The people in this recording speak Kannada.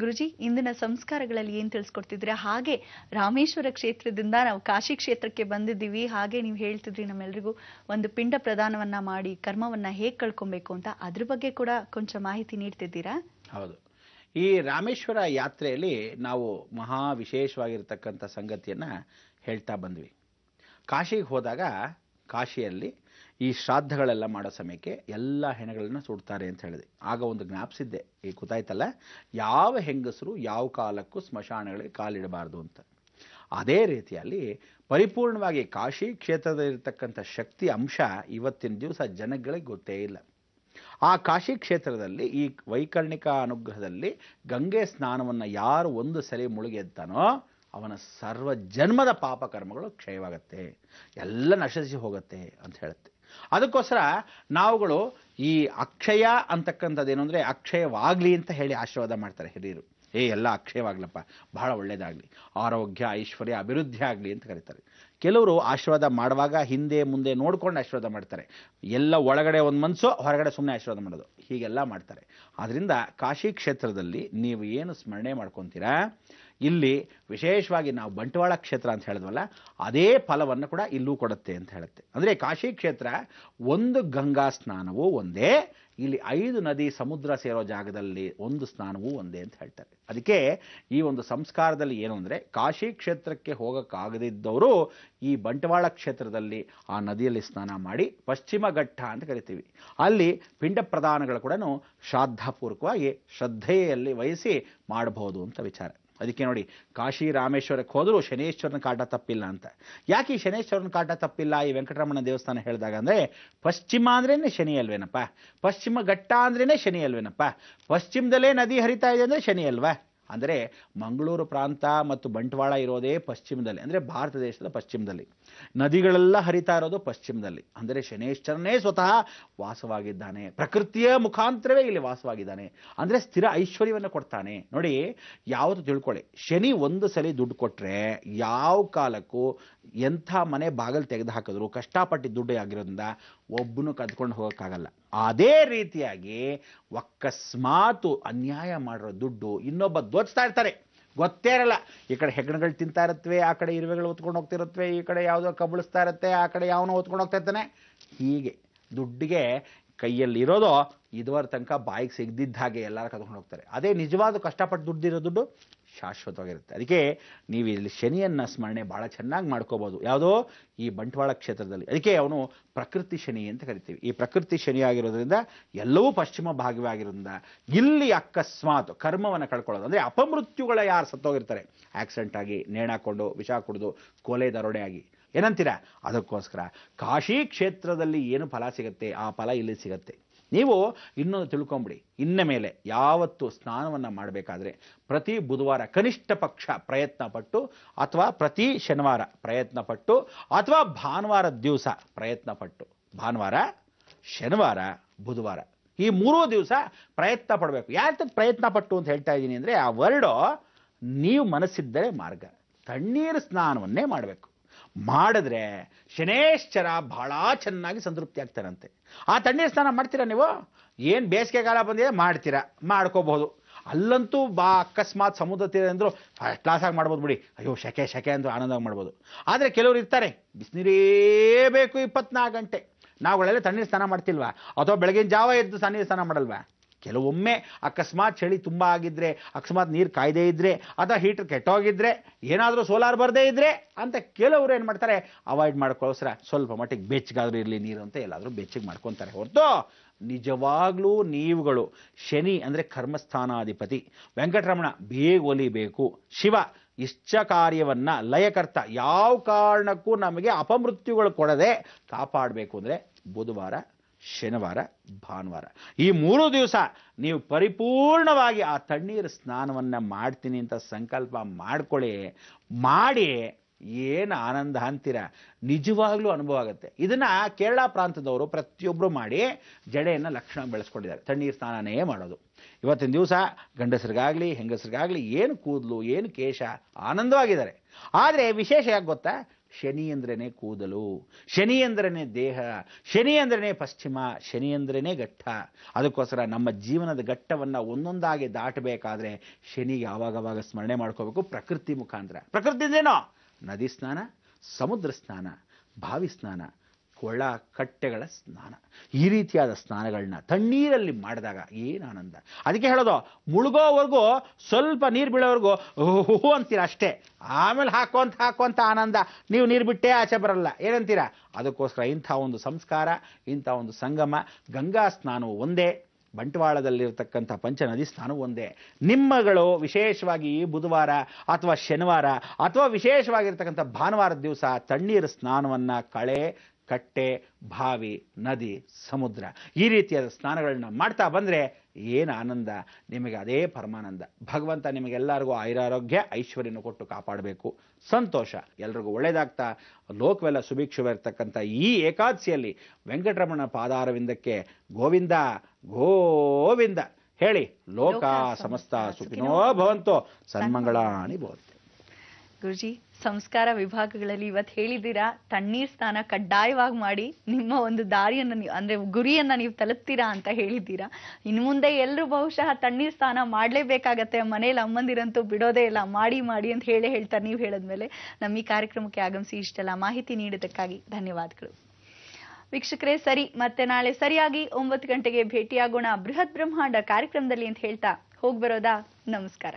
ಗುರುಜಿ, ಇಂದಿನ ಸಂಸ್ಕಾರಗಳಲ್ಲಿ ಏನ್ ತಿಳಿಸ್ಕೊಡ್ತಿದ್ರೆ, ಹಾಗೆ ರಾಮೇಶ್ವರ ಕ್ಷೇತ್ರದಿಂದ ನಾವು ಕಾಶಿ ಕ್ಷೇತ್ರಕ್ಕೆ ಬಂದಿದ್ದೀವಿ. ಹಾಗೆ ನೀವು ಹೇಳ್ತಿದ್ರಿ ನಮ್ಮೆಲ್ರಿಗೂ ಒಂದು ಪಿಂಡ ಪ್ರದಾನವನ್ನ ಮಾಡಿ ಕರ್ಮವನ್ನ ಹೇಗ್ ಕಳ್ಕೊಬೇಕು ಅಂತ, ಅದ್ರ ಬಗ್ಗೆ ಕೂಡ ಕೊಂಚ ಮಾಹಿತಿ ನೀಡ್ತಿದ್ದೀರಾ? ಹೌದು. ಈ ರಾಮೇಶ್ವರ ಯಾತ್ರೆಯಲ್ಲಿ ನಾವು ಮಹಾ ವಿಶೇಷವಾಗಿರ್ತಕ್ಕಂಥ ಸಂಗತಿಯನ್ನ ಹೇಳ್ತಾ ಬಂದ್ವಿ. ಕಾಶಿಗೆ ಹೋದಾಗ ಕಾಶಿಯಲ್ಲಿ ಈ ಶ್ರಾದ್ದಗಳೆಲ್ಲ ಮಾಡೋ ಸಮಯಕ್ಕೆ ಎಲ್ಲ ಹೆಣಗಳನ್ನ ಸುಡ್ತಾರೆ ಅಂತ ಹೇಳಿದೆ. ಆಗ ಒಂದು ಜ್ಞಾಪಿಸಿದ್ದೆ, ಈ ಗೊತ್ತಾಯ್ತಲ್ಲ, ಯಾವ ಹೆಂಗಸರು ಯಾವ ಕಾಲಕ್ಕೂ ಸ್ಮಶಾನಗಳಿಗೆ ಕಾಲಿಡಬಾರ್ದು ಅಂತ. ಅದೇ ರೀತಿಯಲ್ಲಿ ಪರಿಪೂರ್ಣವಾಗಿ ಕಾಶಿ ಕ್ಷೇತ್ರದಲ್ಲಿರ್ತಕ್ಕಂಥ ಶಕ್ತಿ ಅಂಶ ಇವತ್ತಿನ ದಿವಸ ಜನಗಳಿಗೆ ಗೊತ್ತೇ ಇಲ್ಲ. ಆ ಕಾಶಿ ಕ್ಷೇತ್ರದಲ್ಲಿ ಈ ವೈಕರ್ಣಿಕ ಅನುಗ್ರಹದಲ್ಲಿ ಗಂಗೆ ಸ್ನಾನವನ್ನು ಯಾರು ಒಂದು ಸರಿ ಮುಳುಗೆದ್ದಾನೋ ಅವನ ಸರ್ವ ಜನ್ಮದ ಪಾಪ ಕರ್ಮಗಳು ಕ್ಷಯವಾಗತ್ತೆ, ಎಲ್ಲ ನಶಿಸಿ ಹೋಗುತ್ತೆ ಅಂತ ಹೇಳುತ್ತೆ. ಅದಕ್ಕೋಸ್ಕರ ನಾವುಗಳು ಈ ಅಕ್ಷಯ ಅಂತಕ್ಕಂಥದ್ದೇನು ಅಂದರೆ, ಅಕ್ಷಯವಾಗಲಿ ಅಂತ ಹೇಳಿ ಆಶೀರ್ವಾದ ಮಾಡ್ತಾರೆ ಹಿರಿಯರು. ಎಲ್ಲ ಅಕ್ಷಯವಾಗ್ಲಪ್ಪ, ಬಹಳ ಒಳ್ಳೇದಾಗಲಿ, ಆರೋಗ್ಯ ಐಶ್ವರ್ಯ ಅಭಿವೃದ್ಧಿ ಆಗಲಿ ಅಂತ ಕರೀತಾರೆ. ಕೆಲವರು ಆಶೀರ್ವಾದ ಮಾಡುವಾಗ ಹಿಂದೆ ಮುಂದೆ ನೋಡ್ಕೊಂಡು ಆಶೀರ್ವಾದ ಮಾಡ್ತಾರೆ. ಎಲ್ಲ ಒಳಗಡೆ ಒಂದು ಮನಸ್ಸು, ಹೊರಗಡೆ ಸುಮ್ಮನೆ ಆಶೀರ್ವಾದ ಮಾಡೋದು, ಹೀಗೆಲ್ಲ ಮಾಡ್ತಾರೆ. ಆದ್ದರಿಂದ ಕಾಶಿ ಕ್ಷೇತ್ರದಲ್ಲಿ ನೀವು ಏನು ಸ್ಮರಣೆ ಮಾಡ್ಕೊತೀರಾ, ಇಲ್ಲಿ ವಿಶೇಷವಾಗಿ ನಾವು ಬಂಟ್ವಾಳ ಕ್ಷೇತ್ರ ಅಂತ ಹೇಳಿದ್ವಲ್ಲ, ಅದೇ ಫಲವನ್ನು ಕೂಡ ಇಲ್ಲೂ ಕೊಡುತ್ತೆ ಅಂತ ಹೇಳುತ್ತೆ. ಅಂದರೆ ಕಾಶಿ ಕ್ಷೇತ್ರ ಒಂದು ಗಂಗಾ ಸ್ನಾನವೂ ಒಂದೇ, ಇಲ್ಲಿ 5 ನದಿ ಸಮುದ್ರ ಸೇರೋ ಜಾಗದಲ್ಲಿ ಒಂದು ಸ್ನಾನವೂ ಒಂದೇ ಅಂತ ಹೇಳ್ತಾರೆ. ಅದಕ್ಕೆ ಈ ಒಂದು ಸಂಸ್ಕಾರದಲ್ಲಿ ಏನು ಅಂದರೆ, ಕಾಶಿ ಕ್ಷೇತ್ರಕ್ಕೆ ಹೋಗೋಕ್ಕಾಗದಿದ್ದವರು ಈ ಬಂಟ್ವಾಳ ಕ್ಷೇತ್ರದಲ್ಲಿ ಆ ನದಿಯಲ್ಲಿ ಸ್ನಾನ ಮಾಡಿ ಪಶ್ಚಿಮ ಘಟ್ಟ ಅಂತ ಕರಿತೀವಿ, ಅಲ್ಲಿ ಪಿಂಡ ಪ್ರದಾನಗಳು ಕೂಡ ಶ್ರಾದ್ದಪೂರ್ವಕವಾಗಿ ಶ್ರದ್ಧೆಯಲ್ಲಿ ವಹಿಸಿ ಮಾಡಬಹುದು ಅಂತ ವಿಚಾರ. ಅದಕ್ಕೆ ನೋಡಿ, ಕಾಶಿ ರಾಮೇಶ್ವರಕ್ಕೆ ಹೋದರೂ ಶನೇಶ್ವರನ ಕಾಟ ತಪ್ಪಿಲ್ಲ ಅಂತ. ಯಾಕೆ ಈ ಶನೇಶ್ವರನ ಕಾಟ ತಪ್ಪಿಲ್ಲ ಈ ವೆಂಕಟರಮಣ ದೇವಸ್ಥಾನ ಹೇಳಿದಾಗ ಅಂದರೆ, ಪಶ್ಚಿಮ ಅಂದ್ರೇ ಶನಿ ಅಲ್ವೇನಪ್ಪ, ಪಶ್ಚಿಮ ಘಟ್ಟ ಅಂದ್ರೇ ಶನಿ ಅಲ್ವೇನಪ್ಪ, ಪಶ್ಚಿಮದಲ್ಲೇ ನದಿ ಹರಿತಾ ಇದೆ ಅಂದರೆ ಶನಿ ಅಲ್ವಾ? ಅಂದರೆ ಮಂಗಳೂರು ಪ್ರಾಂತ ಮತ್ತು ಬಂಟ್ವಾಳ ಇರೋದೇ ಪಶ್ಚಿಮದಲ್ಲಿ, ಅಂದರೆ ಭಾರತ ದೇಶದ ಪಶ್ಚಿಮದಲ್ಲಿ. ನದಿಗಳೆಲ್ಲ ಹರಿತಾ ಇರೋದು ಪಶ್ಚಿಮದಲ್ಲಿ. ಅಂದರೆ ಶನೇಶ್ವರನೇ ಸ್ವತಃ ವಾಸವಾಗಿದ್ದಾನೆ, ಪ್ರಕೃತಿಯ ಮುಖಾಂತರವೇ ಇಲ್ಲಿ ವಾಸವಾಗಿದ್ದಾನೆ. ಅಂದರೆ ಸ್ಥಿರ ಐಶ್ವರ್ಯವನ್ನು ಕೊಡ್ತಾನೆ. ನೋಡಿ, ಯಾವುದು ತಿಳ್ಕೊಳ್ಳಿ, ಶನಿ ಒಂದು ಸಲ ದುಡ್ಡು ಕೊಟ್ಟರೆ ಯಾವ ಕಾಲಕ್ಕೂ ಎಂಥ ಮನೆ ಬಾಗಿಲು ತೆಗೆದು ಹಾಕಿದ್ರು ಕಷ್ಟಪಟ್ಟು ದುಡ್ಡು ಆಗಿರೋದ್ರಿಂದ ಒಬ್ಬನು ಕದ್ಕೊಂಡು ಹೋಗೋಕ್ಕಾಗಲ್ಲ. ಅದೇ ರೀತಿಯಾಗಿ ಅಕಸ್ಮಾತು ಅನ್ಯಾಯ ಮಾಡಿರೋ ದುಡ್ಡು ಇನ್ನೊಬ್ಬ ದೋಚ್ತಾ ಇರ್ತಾರೆ, ಗೊತ್ತೇ ಇರಲ್ಲ. ಈ ಕಡೆ ಹೆಗ್ಣಗಳು ತಿಂತಾ ಇರುತ್ತವೆ, ಆ ಕಡೆ ಇರುವೆಗಳು ಹೊತ್ಕೊಂಡು ಹೋಗ್ತಿರುತ್ತವೆ, ಈ ಕಡೆ ಯಾವುದೋ ಕಬಳಿಸ್ತಾ ಇರುತ್ತೆ, ಆ ಕಡೆ ಯಾವನೋ ಹೊತ್ಕೊಂಡು ಹೋಗ್ತಾ ಇರ್ತಾನೆ. ಹೀಗೆ ದುಡ್ಡಿಗೆ ಕೈಯಲ್ಲಿ ಇರೋದು ಇದುವರ ತನಕ ಬಾಯಿಗೆ ಸಿಗದಿದ್ದ ಹಾಗೆ ಎಲ್ಲರೂ ಕದ್ಕೊಂಡು ಹೋಗ್ತಾರೆ. ಅದೇ ನಿಜವಾದ ಕಷ್ಟಪಟ್ಟು ದುಡ್ಡಿರೋ ದುಡ್ಡು ಶಾಶ್ವತವಾಗಿರುತ್ತೆ. ಅದಕ್ಕೆ ನೀವು ಇಲ್ಲಿ ಶನಿಯನ್ನು ಸ್ಮರಣೆ ಭಾಳ ಚೆನ್ನಾಗಿ ಮಾಡ್ಕೋಬೋದು. ಯಾವುದೋ ಈ ಬಂಟ್ವಾಳ ಕ್ಷೇತ್ರದಲ್ಲಿ. ಅದಕ್ಕೆ ಅವನು ಪ್ರಕೃತಿ ಶನಿ ಅಂತ ಕರಿತೀವಿ. ಈ ಪ್ರಕೃತಿ ಶನಿ ಆಗಿರೋದ್ರಿಂದ ಎಲ್ಲವೂ ಪಶ್ಚಿಮ ಭಾಗವಾಗಿರೋದ್ರಿಂದ ಇಲ್ಲಿ ಅಕಸ್ಮಾತ್ ಕರ್ಮವನ್ನು ಕಳ್ಕೊಳ್ಳೋದು, ಅಂದರೆ ಅಪಮೃತ್ಯುಗಳ ಯಾರು ಸತ್ತೋಗಿರ್ತಾರೆ, ಆಕ್ಸಿಡೆಂಟ್ ಆಗಿ, ನೇಣಾಕೊಂಡು, ವಿಷ ಕುಡಿದು, ಕೊಲೆ ದರೋಡೆ ಆಗಿ, ಏನಂತೀರಾ? ಅದಕ್ಕೋಸ್ಕರ ಕಾಶಿ ಕ್ಷೇತ್ರದಲ್ಲಿ ಏನು ಫಲ ಸಿಗುತ್ತೆ ಆ ಫಲ ಇಲ್ಲಿ ಸಿಗುತ್ತೆ. ನೀವು ಇನ್ನೊಂದು ತಿಳ್ಕೊಂಬಿಡಿ, ಇನ್ನ ಮೇಲೆ ಯಾವತ್ತು ಸ್ನಾನವನ್ನು ಮಾಡಬೇಕಾದ್ರೆ ಪ್ರತಿ ಬುಧವಾರ ಕನಿಷ್ಠ ಪಕ್ಷ ಪ್ರಯತ್ನ ಪಟ್ಟು, ಅಥವಾ ಪ್ರತಿ ಶನಿವಾರ ಪ್ರಯತ್ನ ಪಟ್ಟು, ಅಥವಾ ಭಾನುವಾರದ ದಿವಸ ಪ್ರಯತ್ನ ಪಟ್ಟು, ಭಾನುವಾರ, ಶನಿವಾರ, ಬುಧವಾರ ಈ 3 ದಿವಸ ಪ್ರಯತ್ನ ಪಡಬೇಕು. ಯಾಕೆ ಪ್ರಯತ್ನ ಪಟ್ಟು ಅಂತ ಹೇಳ್ತಾ ಇದ್ದೀನಿ ಅಂದರೆ, ಆ ವರ್ಡು ನೀವು ಮನಸ್ಸಿದ್ದರೆ ಮಾರ್ಗ, ತಣ್ಣೀರು ಸ್ನಾನವನ್ನೇ ಮಾಡಬೇಕು. ಮಾಡಿದ್ರೆ ಶನೇಶ್ವರ ಬಹಳ ಚೆನ್ನಾಗಿ ಸಂತೃಪ್ತಿ ಆಗ್ತಾರಂತೆ. ಆ ತಣ್ಣೀರು ಸ್ನಾನ ಮಾಡ್ತೀರಾ ನೀವು? ಏನು ಬೇಸಿಗೆ ಕಾಲ ಬಂದಿದೆ ಮಾಡ್ತೀರಾ, ಮಾಡ್ಕೋಬಹುದು. ಅಲ್ಲಂತೂ ಅಕಸ್ಮಾತ್ ಸಮುದ್ರ ತೀರ ಅಂದರೂ ಫಸ್ಟ್ ಕ್ಲಾಸಾಗಿ ಮಾಡ್ಬೋದು ಬಿಡಿ, ಅಯ್ಯೋ ಶೆಕೆ ಶೆಕೆ ಅಂದರೂ ಆನಂದವಾಗಿ ಮಾಡ್ಬೋದು. ಆದರೆ ಕೆಲವರು ಇರ್ತಾರೆ, ಬಿಸಿನೀರೇ ಬೇಕು 24 ಗಂಟೆ. ನಾವುಗಳೆಲ್ಲ ತಣ್ಣೀರು ಸ್ನಾನ ಮಾಡ್ತಿಲ್ವಾ? ಅಥವಾ ಬೆಳಗಿನ ಜಾವ ಎದ್ದು ತಣ್ಣೀರು ಸ್ನಾನ ಮಾಡಲ್ವಾ? ಕೆಲವೊಮ್ಮೆ ಅಕಸ್ಮಾತ್ ಚಳಿ ತುಂಬ ಆಗಿದ್ರೆ, ಅಕಸ್ಮಾತ್ ನೀರು ಕಾಯ್ದೇ ಇದ್ದರೆ, ಅಥವಾ ಹೀಟರ್ ಕೆಟ್ಟೋಗಿದ್ರೆ, ಏನಾದರೂ ಸೋಲಾರ್ ಬರದೇ ಇದ್ದರೆ ಅಂತ ಕೆಲವರು ಏನು ಮಾಡ್ತಾರೆ, ಅವಾಯ್ಡ್ ಮಾಡ್ಕೊಳ್ಳೋಸ್ಕರ ಸ್ವಲ್ಪ ಮಟ್ಟಿಗೆ ಬೆಚ್ಚಗಾದರೂ ಇರಲಿ ನೀರು ಅಂತ ಎಲ್ಲಾದರೂ ಬೆಚ್ಚಗೆ ಮಾಡ್ಕೊತಾರೆ. ಹೊರತು ನಿಜವಾಗ್ಲೂ ನೀವುಗಳು ಶನಿ ಅಂದರೆ ಕರ್ಮಸ್ಥಾನಾಧಿಪತಿ, ವೆಂಕಟರಮಣ ಬೇಗ ಒಲಿಬೇಕು, ಶಿವ ಇಷ್ಟ ಕಾರ್ಯವನ್ನು ಲಯಕರ್ತ, ಯಾವ ಕಾರಣಕ್ಕೂ ನಮಗೆ ಅಪಮೃತ್ಯುಗಳು ಕೊಡದೆ ಕಾಪಾಡಬೇಕು ಅಂದರೆ ಬುಧವಾರ, ಶನಿವಾರ, ಭಾನುವಾರ ಈ 3 ದಿವಸ ನೀವು ಪರಿಪೂರ್ಣವಾಗಿ ಆ ತಣ್ಣೀರು ಸ್ನಾನವನ್ನು ಮಾಡ್ತೀನಿ ಅಂತ ಸಂಕಲ್ಪ ಮಾಡ್ಕೊಳ್ಳಿ. ಮಾಡಿ ಏನು ಆನಂದ ಅಂತೀರ, ನಿಜವಾಗ್ಲೂ ಅನುಭವ ಆಗುತ್ತೆ. ಇದನ್ನು ಕೇರಳ ಪ್ರಾಂತದವರು ಪ್ರತಿಯೊಬ್ಬರು ಮಾಡಿ ಜಡೆಯನ್ನು ಲಕ್ಷಣ ಬೆಳೆಸ್ಕೊಂಡಿದ್ದಾರೆ, ತಣ್ಣೀರು ಸ್ನಾನನೇ ಮಾಡೋದು. ಇವತ್ತಿನ ದಿವಸ ಗಂಡಸರಿಗಾಗಲಿ ಹೆಂಗಸರಿಗಾಗಲಿ ಏನು ಕೂದಲು ಏನು ಕೇಶ ಆನಂದವಾಗಿದ್ದಾರೆ. ಆದರೆ ವಿಶೇಷ ಯಾಕೆ ಗೊತ್ತಾ, ಶನಿ ಅಂದ್ರೇನೆ ಕೂದಲು, ಶನಿ ಅಂದ್ರೇನೆ ದೇಹ, ಶನಿ ಅಂದ್ರೇನೆ ಪಶ್ಚಿಮ, ಶನಿ ಅಂದ್ರೇನೆ ಘಟ್ಟ. ಅದಕ್ಕೋಸ್ಕರ ನಮ್ಮ ಜೀವನದ ಘಟ್ಟವನ್ನು ಒಂದೊಂದಾಗಿ ದಾಟಬೇಕಾದ್ರೆ ಶನಿಗೆ ಆವಾಗವಾಗ ಸ್ಮರಣೆ ಮಾಡ್ಕೋಬೇಕು ಪ್ರಕೃತಿ ಮುಖಾಂತರ. ಪ್ರಕೃತಿಯಿಂದೇನೋ ನದಿ ಸ್ನಾನ, ಸಮುದ್ರ ಸ್ನಾನ, ಬಾವಿ ಸ್ನಾನ, ಕೊಳ್ಳ ಕಟ್ಟೆಗಳ ಸ್ನಾನ, ಈ ರೀತಿಯಾದ ಸ್ನಾನಗಳನ್ನ ತಣ್ಣೀರಲ್ಲಿ ಮಾಡಿದಾಗ ಏನು ಆನಂದ. ಅದಕ್ಕೆ ಹೇಳೋದು, ಮುಳುಗೋವರೆಗೂ ಸ್ವಲ್ಪ ನೀರು ಬೀಳೋವರೆಗೂ ಹೂ ಅಂತೀರ ಅಷ್ಟೇ, ಆಮೇಲೆ ಹಾಕೋಂತ ಆನಂದ. ನೀವು ನೀರು ಬಿಟ್ಟೇ ಆಚೆ ಬರಲ್ಲ, ಏನಂತೀರ? ಅದಕ್ಕೋಸ್ಕರ ಇಂಥ ಒಂದು ಸಂಸ್ಕಾರ, ಇಂಥ ಒಂದು ಸಂಗಮ, ಗಂಗಾ ಸ್ನಾನವು ಒಂದೇ, ಬಂಟ್ವಾಳದಲ್ಲಿರ್ತಕ್ಕಂಥ ಪಂಚನದಿ ಸ್ನಾನವು ಒಂದೇ. ನಿಮ್ಮಗಳು ವಿಶೇಷವಾಗಿ ಈ ಬುಧವಾರ ಅಥವಾ ಶನಿವಾರ ಅಥವಾ ವಿಶೇಷವಾಗಿರ್ತಕ್ಕಂಥ ಭಾನುವಾರದ ದಿವಸ ತಣ್ಣೀರು ಸ್ನಾನವನ್ನು ಕಳೆ, ಕಟ್ಟೆ, ಬಾವಿ, ನದಿ, ಸಮುದ್ರ ಈ ರೀತಿಯಾದ ಸ್ನಾನಗಳನ್ನ ಮಾಡ್ತಾ ಬಂದರೆ ಏನು ಆನಂದ, ನಿಮಗೆ ಅದೇ ಪರಮಾನಂದ. ಭಗವಂತ ನಿಮಗೆಲ್ಲರಿಗೂ ಆಯುರಾರೋಗ್ಯ ಐಶ್ವರ್ಯನ ಕೊಟ್ಟು ಕಾಪಾಡಬೇಕು. ಸಂತೋಷ, ಎಲ್ರಿಗೂ ಒಳ್ಳೆಯದಾಗ್ತಾ ಲೋಕವೆಲ್ಲ ಸುಭಿಕ್ಷವಾಗಿರ್ತಕ್ಕಂಥ ಈ ಏಕಾದಶಿಯಲ್ಲಿ ವೆಂಕಟರಮಣ ಪಾದಾರವಿಂದಕ್ಕೆ ಗೋವಿಂದ ಗೋವಿಂದ ಹೇಳಿ. ಲೋಕ ಸಮಸ್ತ ಸುಖಿನೋ ಭವಂತು, ಸನ್ಮಂಗಳಾನಿ ಭವಂತು. ಗುರುಜಿ, ಸಂಸ್ಕಾರ ವಿಭಾಗಗಳಲ್ಲಿ ಇವತ್ತು ಹೇಳಿದ್ದೀರಾ, ತಣ್ಣೀರ್ ಸ್ನಾನ ಕಡ್ಡಾಯವಾಗಿ ಮಾಡಿ ನಿಮ್ಮ ಒಂದು ದಾರಿಯನ್ನು ನೀವು ಅಂದ್ರೆ ಗುರಿಯನ್ನ ನೀವು ತಲುಪ್ತೀರಾ ಅಂತ ಹೇಳಿದ್ದೀರಾ. ಇನ್ನು ಮುಂದೆ ಎಲ್ಲರೂ ಬಹುಶಃ ತಣ್ಣೀರ್ ಸ್ನಾನ ಮಾಡ್ಲೇಬೇಕಾಗತ್ತೆ, ಮನೇಲಿ ಅಮ್ಮಂದಿರಂತೂ ಬಿಡೋದೇ ಇಲ್ಲ, ಮಾಡಿ ಮಾಡಿ ಅಂತ ಹೇಳ್ತಾರೆ. ನೀವು ಹೇಳಿದ್ಮೇಲೆ ನಮ್ಮ ಈ ಕಾರ್ಯಕ್ರಮಕ್ಕೆ ಆಗಮಿಸಿ ಇಷ್ಟೆಲ್ಲ ಮಾಹಿತಿ ನೀಡಿದ್ದಕ್ಕಾಗಿ ಧನ್ಯವಾದಗಳು. ವೀಕ್ಷಕರೇ, ಸರಿ, ಮತ್ತೆ ನಾಳೆ ಸರಿಯಾಗಿ 9 ಗಂಟೆಗೆ ಭೇಟಿಯಾಗೋಣ ಬೃಹತ್ ಬ್ರಹ್ಮಾಂಡ ಕಾರ್ಯಕ್ರಮದಲ್ಲಿ ಅಂತ ಹೇಳ್ತಾ ಹೋಗ್ಬರೋದಾ? ನಮಸ್ಕಾರ.